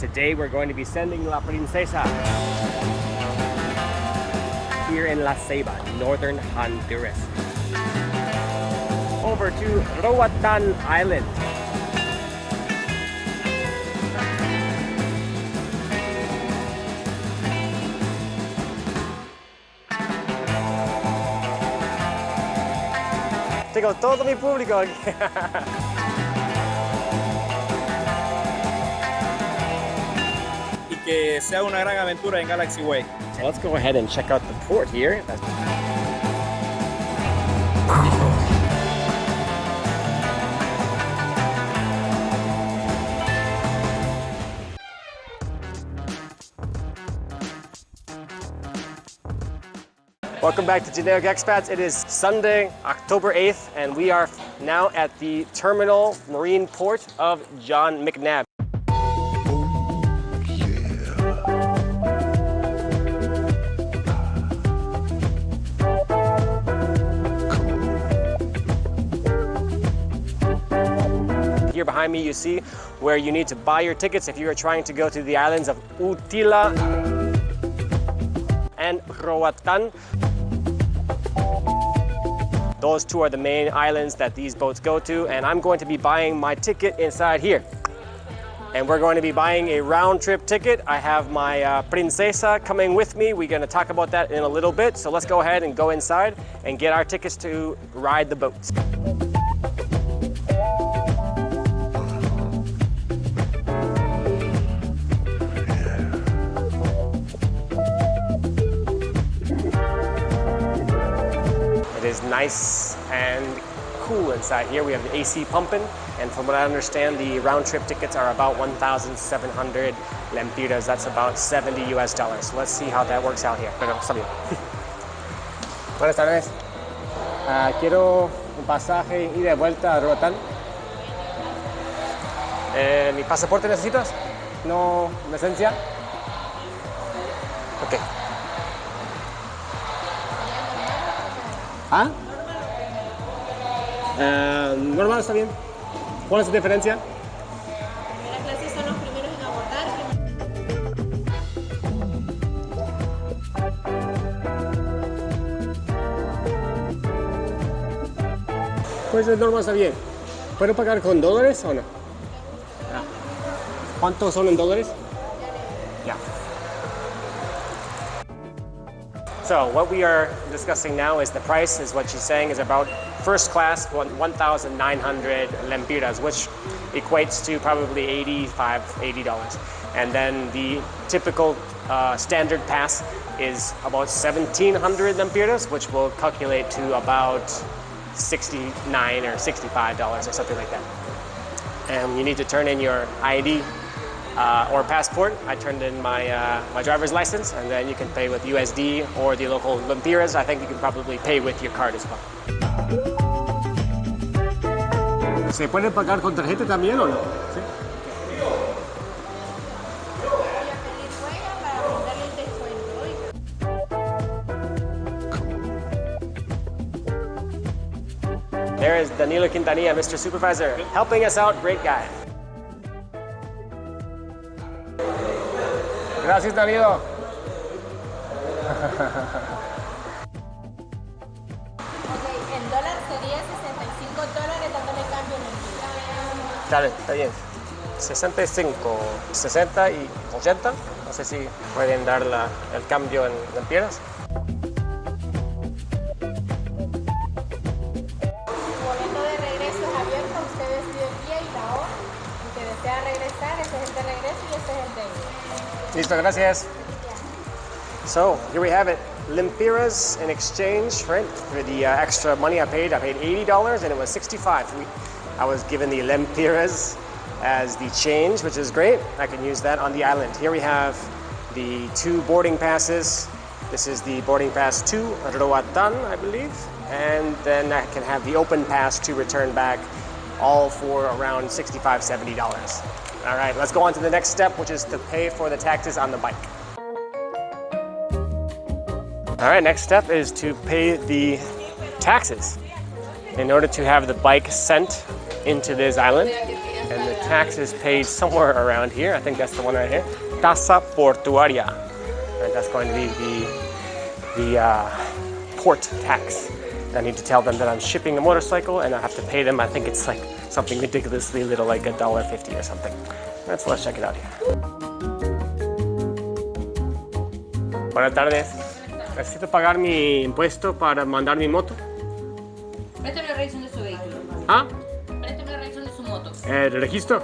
Today we're going to be sending La Princesa here in La Ceiba, northern Honduras, over to Roatan Island. Tengo todo mi público aquí. Y que sea una gran aventura en Galaxy Way. So let's go ahead and check out the port here. Welcome back to Generic Expats. It is Sunday, October 8th, and we are now at the terminal marine port of John McNabb. Here behind me you see where you need to buy your tickets if you are trying to go to the islands of Utila and Roatan. Those two are the main islands that these boats go to, and I'm going to be buying my ticket inside here. And we're going to be buying a round-trip ticket. I have my Princesa coming with me. We're going to talk about that in a little bit. So let's go ahead and go inside and get our tickets to ride the boats. It is nice and cool inside here. We have the AC pumping, and from what I understand, the round-trip tickets are about 1,700 lempiras. That's about $70 US. So let's see how that works out here. Pero está bien. Buenas tardes. Quiero un pasaje ida y vuelta a Roatan. ¿Mi pasaporte necesitas? ¿No licencia? Ok. ¿Ah? Normal, está bien. ¿Cuál es la diferencia? Primera clase son los primeros en abordar. Pues el normal está bien. ¿Puedo pagar con dólares o no? ¿Cuántos son en dólares? Yeah. So what we are discussing now is the price, is what she's saying is about first class 1,900 lempiras, which equates to probably $80. And then the typical standard pass is about 1,700 lempiras, which will calculate to about $69 or $65 or something like that. And you need to turn in your ID or passport. I turned in my driver's license, and then you can pay with USD or the local lempiras. I think you can probably pay with your card as well. ¿Se puede pagar con tarjeta también o no? ¿Sí? There is Danilo Quintanilla, Mr. Supervisor, helping us out. Great guy. Gracias, Danilo. El dólar sería $65 dándole cambio en el día. Dale, está bien. 65, 60 y 80. No sé si pueden dar el cambio en lempiras. Su boleto de regreso es abierto, usted decide el día y la hora en que desea regresar. Ese es el de regreso y ese es el de ida. Listo, gracias. So here we have it. Lempiras in exchange, right? For the extra money I paid $80 and it was 65. I was given the lempiras as the change, which is great. I can use that on the island. Here we have the two boarding passes. This is the boarding pass to Roatan, I believe. And then I can have the open pass to return back, all for around $65, $70. All right, let's go on to the next step, which is to pay for the taxes on the bike. All right, next step is to pay the taxes in order to have the bike sent into this island. And the tax is paid somewhere around here. I think that's the one right here. Tasa portuaria. And that's going to be the port tax. I need to tell them that I'm shipping a motorcycle and I have to pay them. I think it's like something ridiculously little, like $1.50 or something. Let's check it out here. Buenas tardes. Necesito pagar mi impuesto para mandar mi moto. Préstame la revisión de su vehículo. ¿Ah? Préstame la revisión de su moto. ¿El registro?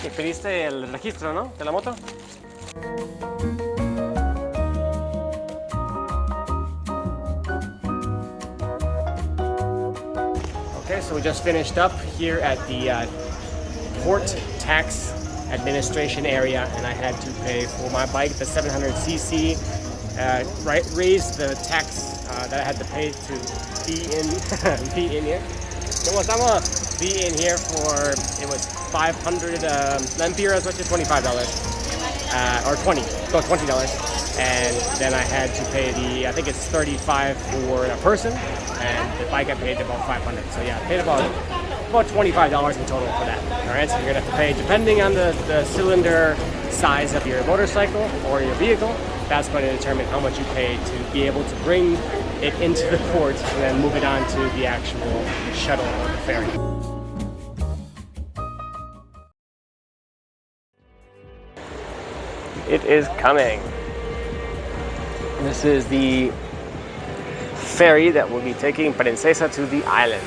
¿Me pediste el registro, no? ¿De la moto? Okay, so we just finished up here at the Port Tax Administration area, and I had to pay for my bike, the 700cc, raised the tax that I had to pay to be in here. Be in here for, it was 500 lempiras, which is $25, or $20, and then I had to pay I think it's 35 for a person, and the bike I paid about 500. So yeah, I paid about $25 in total for that. All right, so you're gonna have to pay, depending on the cylinder size of your motorcycle or your vehicle, that's going to determine how much you pay to be able to bring it into the port and then move it on to the actual shuttle or the ferry. It is coming. This is the ferry that will be taking Princesa to the island.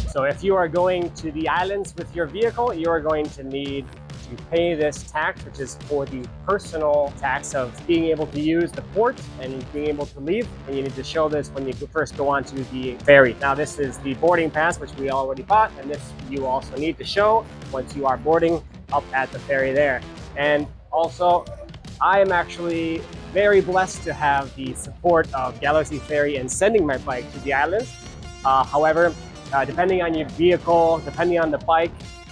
So if you are going to the islands with your vehicle, you are going to need to pay this tax, which is for the personal tax of being able to use the port and being able to leave. And you need to show this when you first go onto the ferry. Now this is the boarding pass, which we already bought, and this you also need to show once you are boarding up at the ferry there. And also, I am actually very blessed to have the support of Galaxy Ferry in sending my bike to the islands. However, depending on your vehicle, depending on the bike,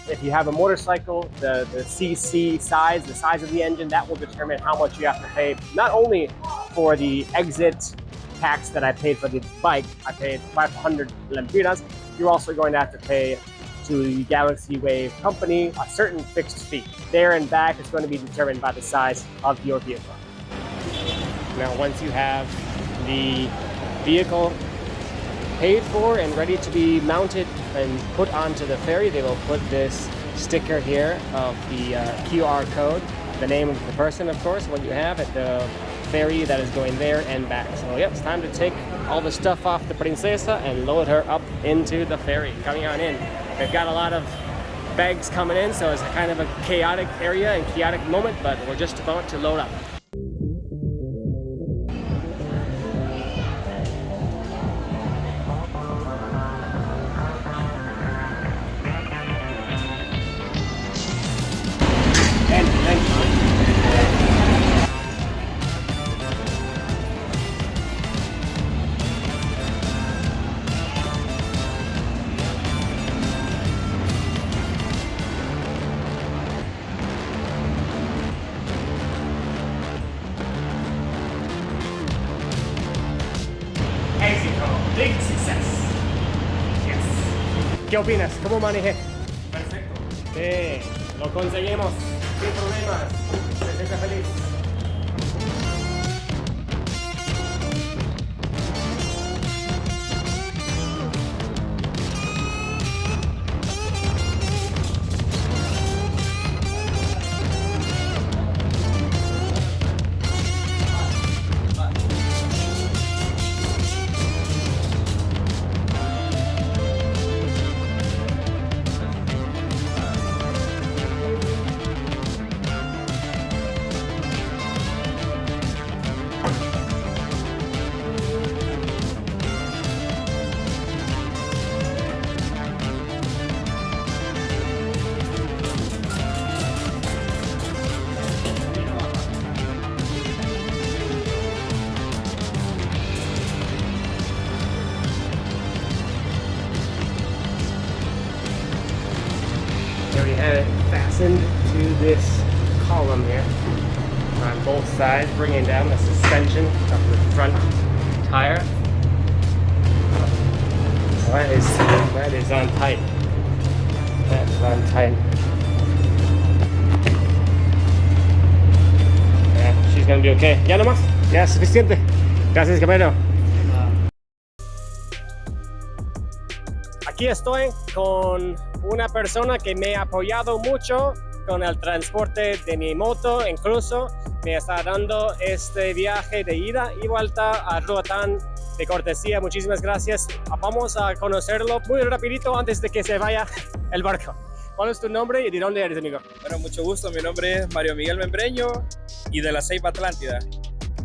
if you have a motorcycle, the CC size, the size of the engine, that will determine how much you have to pay, not only for the exit tax that I paid for the bike, I paid 500 lempiras, you're also going to have to pay to the Galaxy Wave company a certain fixed fee. There and back is going to be determined by the size of your vehicle. Now, once you have the vehicle paid for and ready to be mounted and put onto the ferry, they will put this sticker here of the QR code, the name of the person, of course, what you have at the ferry that is going there and back. So yeah, it's time to take all the stuff off the Princesa and load her up into the ferry. Coming on in, they've got a lot of bags coming in, so it's a kind of a chaotic area and chaotic moment, but we're just about to load up. Big success. Yes. ¿Qué opinas? ¿Cómo manejé? Perfecto. Sí, lo conseguimos sin problemas. Me siento feliz. fastened to this column here on both sides, bringing down the suspension of the front tire. That is on tight. That's on tight. Yeah, she's gonna be okay. Ya nomás, ya es suficiente. Gracias, caballero. Aquí estoy con una persona que me ha apoyado mucho con el transporte de mi moto, incluso me está dando este viaje de ida y vuelta a Roatan de cortesía. Muchísimas gracias. Vamos a conocerlo muy rapidito antes de que se vaya el barco. ¿Cuál es tu nombre y de dónde eres, amigo? Bueno, mucho gusto. Mi nombre es Mario Miguel Membreño y de la Ceiba Atlántida.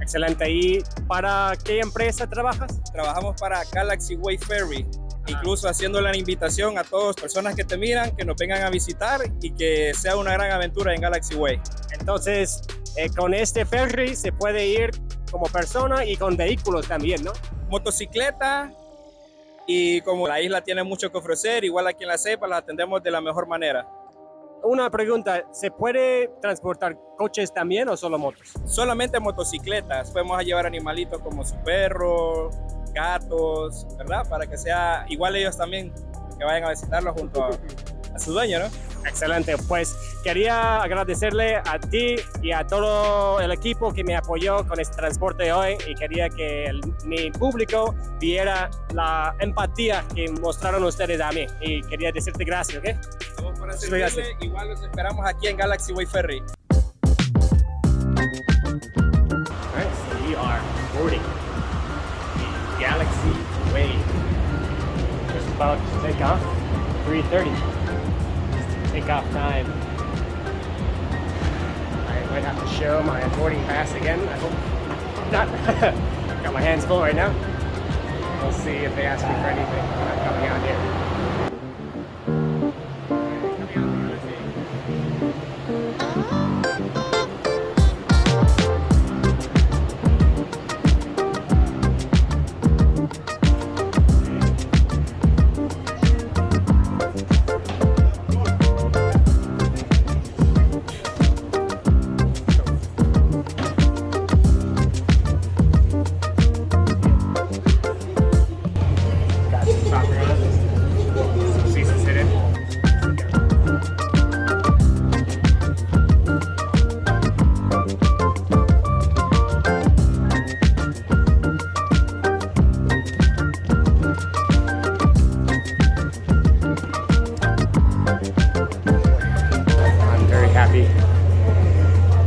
Excelente. ¿Y para qué empresa trabajas? Trabajamos para Galaxy Way Ferry. Incluso haciendo la invitación a todas las personas que te miran, que nos vengan a visitar y que sea una gran aventura en Galaxy Way. Entonces, con este ferry se puede ir como persona y con vehículos también, ¿no? Motocicleta, y como la isla tiene mucho que ofrecer, igual aquí en la Ceiba la atendemos de la mejor manera. Una pregunta, ¿se puede transportar coches también o solo motos? Solamente motocicletas, podemos llevar animalitos como su perro, gatos, ¿verdad? Para que sea igual ellos también, que vayan a visitarlo junto a su dueño, ¿no? Excelente, pues quería agradecerle a ti y a todo el equipo que me apoyó con este transporte hoy y quería que mi público viera la empatía que mostraron ustedes a mí y quería decirte gracias, ¿ok? Estamos para servirle, igual los esperamos aquí en Galaxy Way Ferry. Alright, so we are boarding the Galaxy Way. Just about to take off, 3:30. Takeoff time. I might have to show my boarding pass again. I hope not. Got my hands full right now. We'll see if they ask me for anything when I'm coming out here.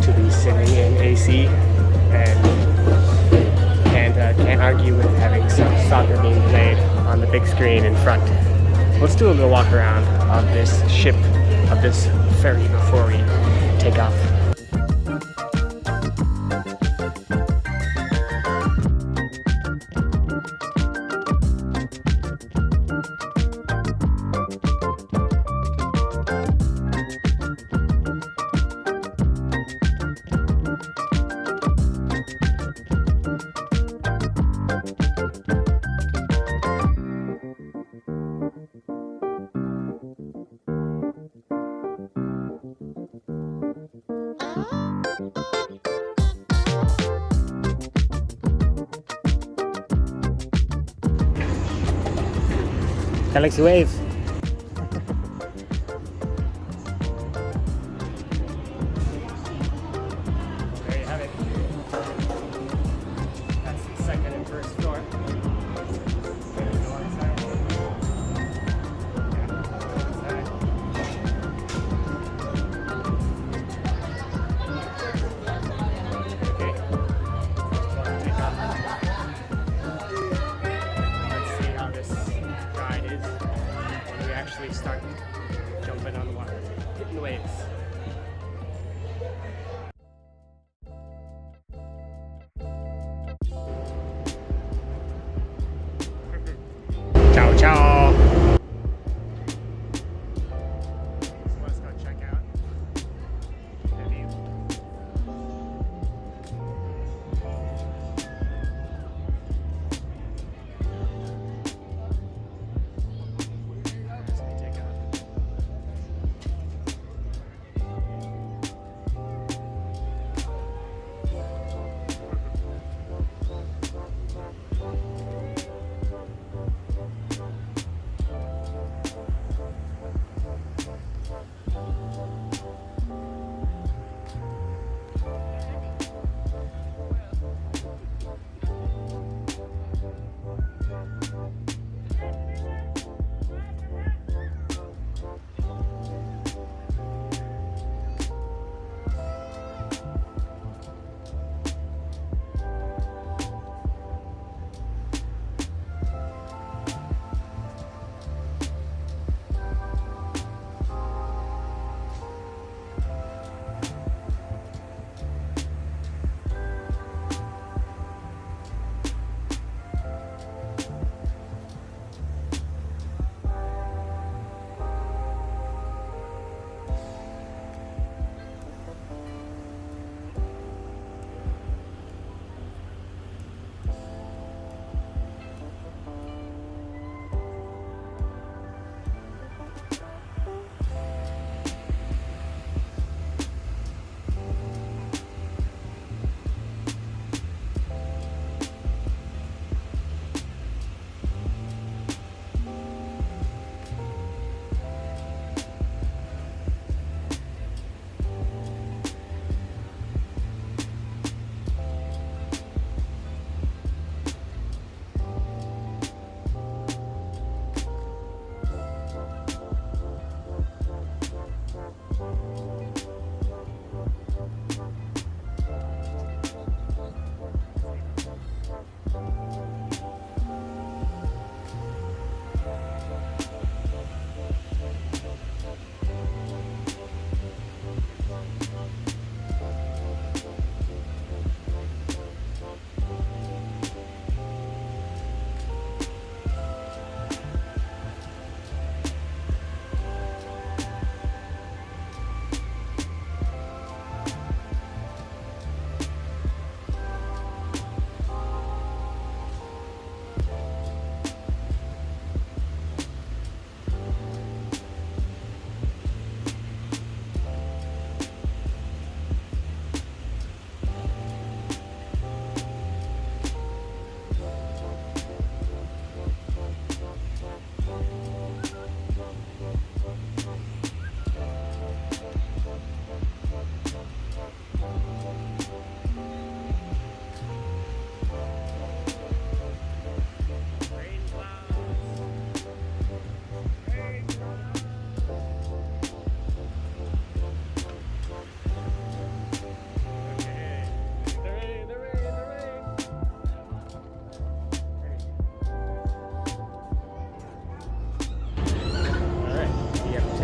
To be sitting in AC and can't argue with having some soccer being played on the big screen in front. Let's do a little walk around of this ship, of this ferry before we take off. Galaxy Wave. There you have it. That's the second and first floor. Start jumping on the water, hitting the waves. Ciao, ciao. So let's go check out the view.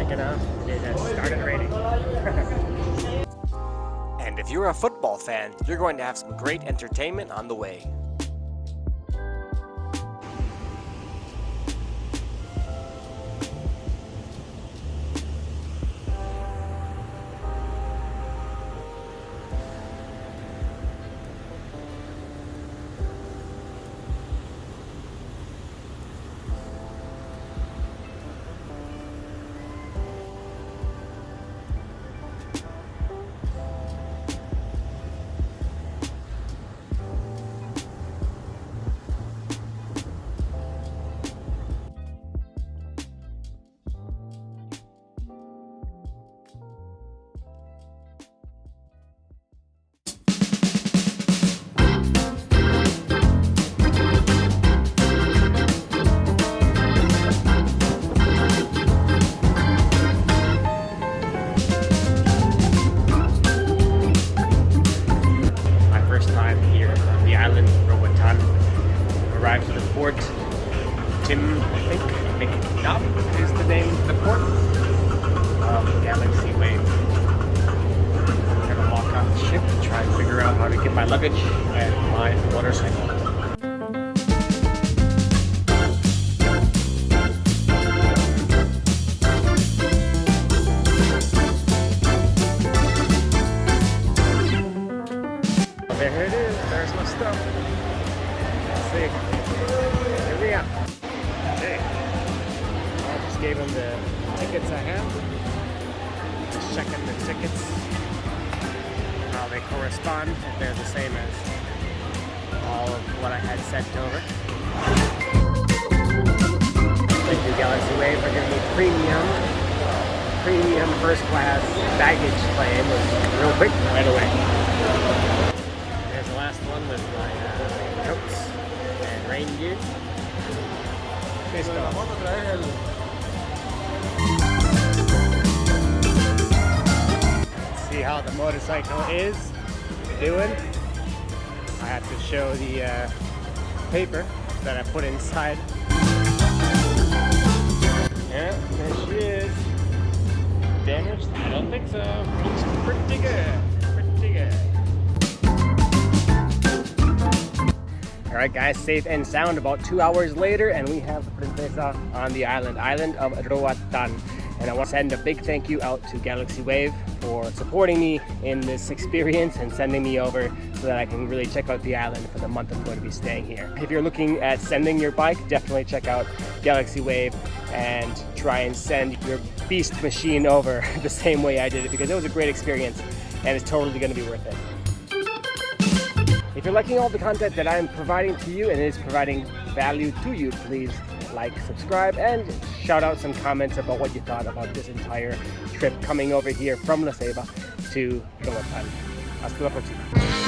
taken off. It has started raining. And if you're a football fan, you're going to have some great entertainment on the way. Roatan. Arrived at the port. Tim, I think, McNubb is the name of the port. Galaxy Wave. I'm gonna walk off the ship to try and figure out how to get my luggage and my motorcycle. There it is, there's my stuff. Let's see. Here we are. Okay. I just gave him the tickets I have. Just checking the tickets. How they correspond, if they're the same as all of what I had sent over. Thank you, Galaxy Wave, for giving me premium first class baggage claim. Was real quick, right away. The last one was my coats and rain gear. See how the motorcycle is doing. I have to show the paper that I put inside. Yeah, there she is. Damaged? I don't think so. Looks pretty good. Pretty good. Alright guys, safe and sound about 2 hours later, and we have the Princesa on the island of Roatan. And I want to send a big thank you out to Galaxy Wave for supporting me in this experience and sending me over so that I can really check out the island for the month I'm going to be staying here. If you're looking at sending your bike, definitely check out Galaxy Wave and try and send your beast machine over the same way I did it, because it was a great experience and it's totally going to be worth it. If you're liking all the content that I'm providing to you and it is providing value to you, please like, subscribe, and shout out some comments about what you thought about this entire trip coming over here from La Ceiba to Roatan. Hasta la próxima.